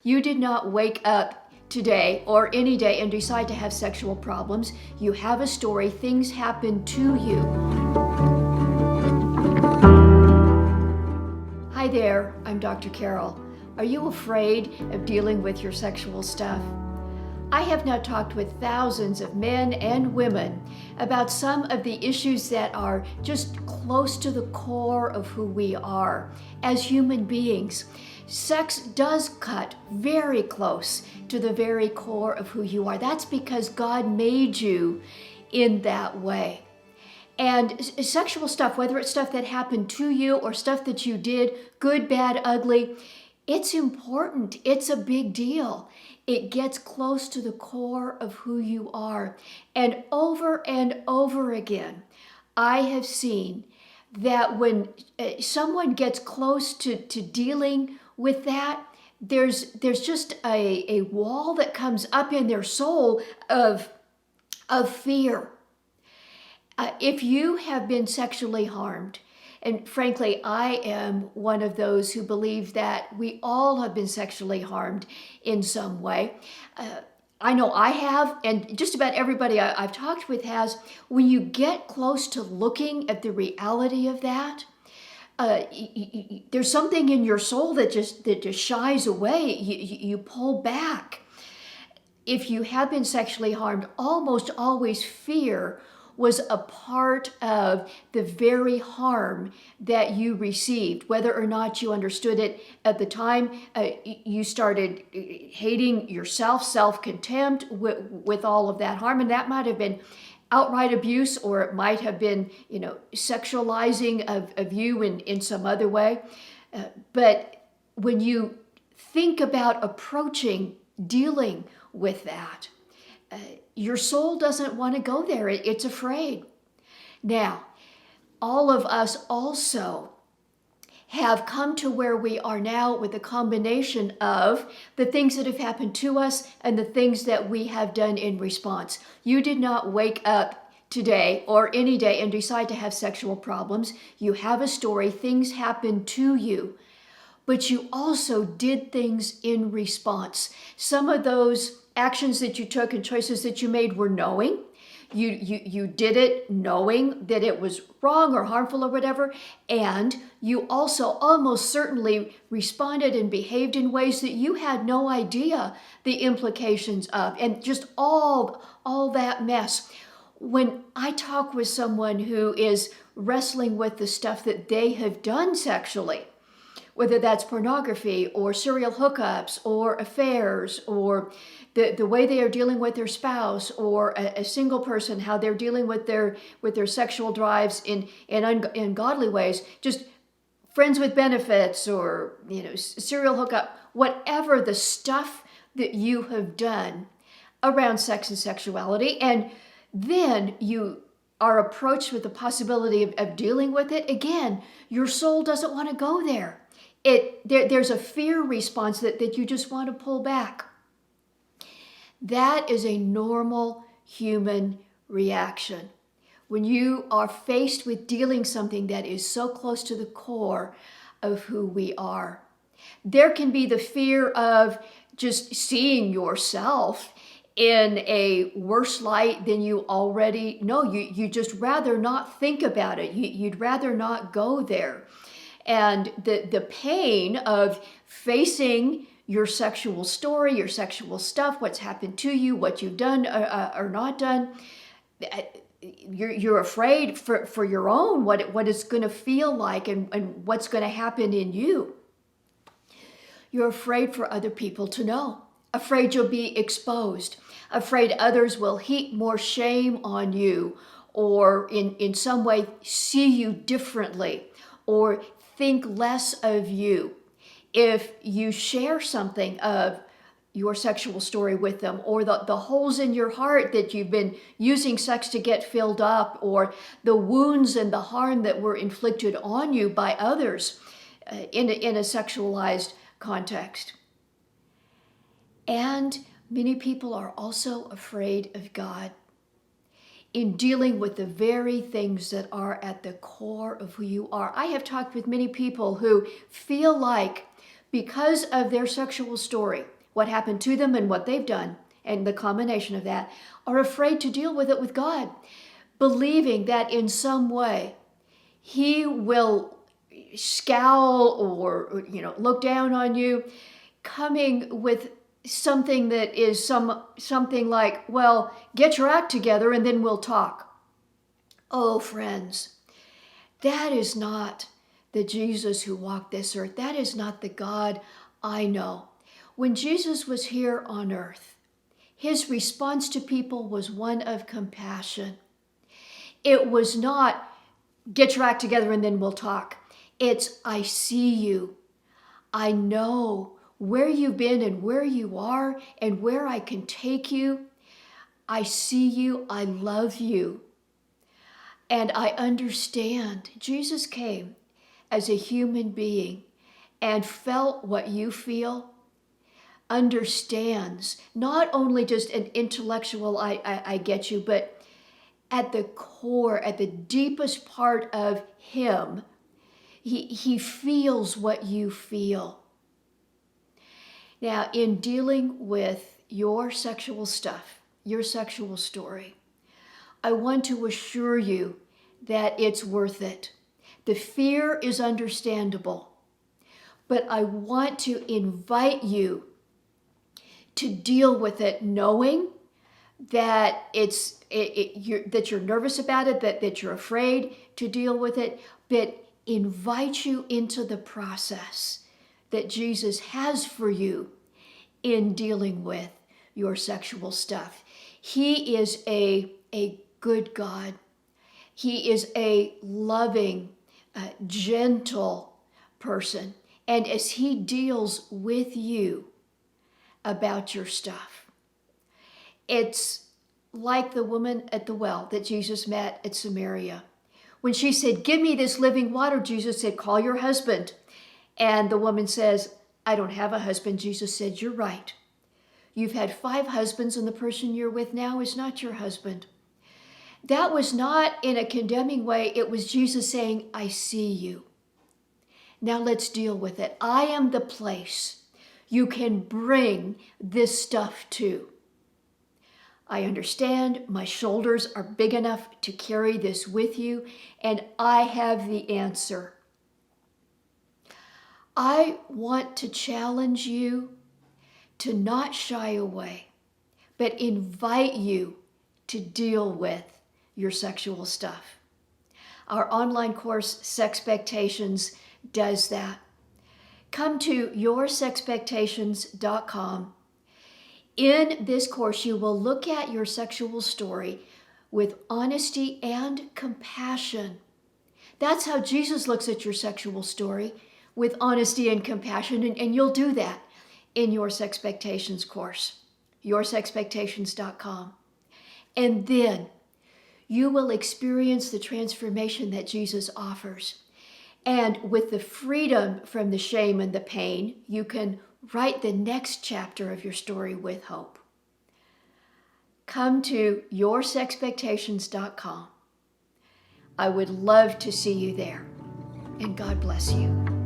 You did not wake up today or any day and decide to have sexual problems. You have a story. Things happen to you. Hi there, I'm Dr. Carol. Are you afraid of dealing with your sexual stuff? I have now talked with thousands of men and women about some of the issues that are just close to the core of who we are as human beings. Sex does cut very close to the very core of who you are. That's because God made you in that way. And sexual stuff, whether it's stuff that happened to you or stuff that you did, good, bad, ugly, it's important. It's a big deal. It gets close to the core of who you are. And over again, I have seen that when someone gets close to dealing with that, there's just a wall that comes up in their soul of fear. If you have been sexually harmed, and frankly, I am one of those who believe that we all have been sexually harmed in some way. I know I have, and just about everybody I've talked with has. When you get close to looking at the reality of that, there's something in your soul that just shies away. You pull back. If you have been sexually harmed, almost always fear was a part of the very harm that you received. Whether or not you understood it at the time, you started hating yourself, self-contempt with all of that harm. And that might have been outright abuse, or it might have been, sexualizing of you in some other way. But when you think about approaching, dealing with that, your soul doesn't want to go there. It's afraid. Now, all of us also have come to where we are now with a combination of the things that have happened to us and the things that we have done in response. You did not wake up today or any day and decide to have sexual problems. You have a story. Things happen to you. But you also did things in response. Some of those actions that you took and choices that you made were knowing. You did it knowing that it was wrong or harmful or whatever. And you also almost certainly responded and behaved in ways that you had no idea the implications of. And just all that mess. When I talk with someone who is wrestling with the stuff that they have done sexually, whether that's pornography or serial hookups or affairs or the way they are dealing with their spouse, or a single person, how they're dealing with their sexual drives in ungodly ways, just friends with benefits or serial hookup, whatever the stuff that you have done around sex and sexuality, and then you are approached with the possibility of dealing with it, again, your soul doesn't want to go there. There's a fear response that you just want to pull back. That is a normal human reaction. When you are faced with dealing something that is so close to the core of who we are, there can be the fear of just seeing yourself in a worse light than you already know. You just rather not think about it. You'd rather not go there. And the pain of facing your sexual story, your sexual stuff, what's happened to you, what you've done or not done, you're afraid for your own, what it's going to feel like and what's going to happen in you. You're afraid for other people to know, afraid you'll be exposed, afraid others will heap more shame on you, or in some way see you differently, or think less of you if you share something of your sexual story with them, or the holes in your heart that you've been using sex to get filled up, or the wounds and the harm that were inflicted on you by others in a sexualized context. And many people are also afraid of God in dealing with the very things that are at the core of who you are. I have talked with many people who feel like because of their sexual story, what happened to them and what they've done, and the combination of that, are afraid to deal with it with God, believing that in some way He will scowl or look down on you, coming with something that is something like, well, get your act together and then we'll talk. Oh, friends, that is not the Jesus who walked this earth. That is not the God I know. When Jesus was here on earth, His response to people was one of compassion. It was not, get your act together and then we'll talk. It's, I see you. I know where you've been and where you are and where I can take you. I see you. I love you. And I understand. Jesus came as a human being and felt what you feel, understands, not only just an intellectual, I get you, but at the core, at the deepest part of Him, He feels what you feel. Now, in dealing with your sexual stuff, your sexual story, I want to assure you that it's worth it. The fear is understandable, but I want to invite you to deal with it knowing that that you're nervous about it, that you're afraid to deal with it, but invite you into the process that Jesus has for you in dealing with your sexual stuff. He is a good God. He is a loving, gentle person. And as He deals with you about your stuff, it's like the woman at the well that Jesus met at Samaria. When she said, give me this living water, Jesus said, call your husband. And the woman says, I don't have a husband. Jesus said, you're right. You've had 5 husbands and the person you're with now is not your husband. That was not in a condemning way. It was Jesus saying, I see you. Now let's deal with it. I am the place you can bring this stuff to. I understand my shoulders are big enough to carry this with you, and I have the answer. I want to challenge you to not shy away, but invite you to deal with your sexual stuff. Our online course, Sexpectations, does that. Come to yoursexpectations.com. In this course, you will look at your sexual story with honesty and compassion. That's how Jesus looks at your sexual story, with honesty and compassion, and you'll do that in your Sexpectations course, yoursexpectations.com. And then you will experience the transformation that Jesus offers. And with the freedom from the shame and the pain, you can write the next chapter of your story with hope. Come to yoursexpectations.com. I would love to see you there. And God bless you.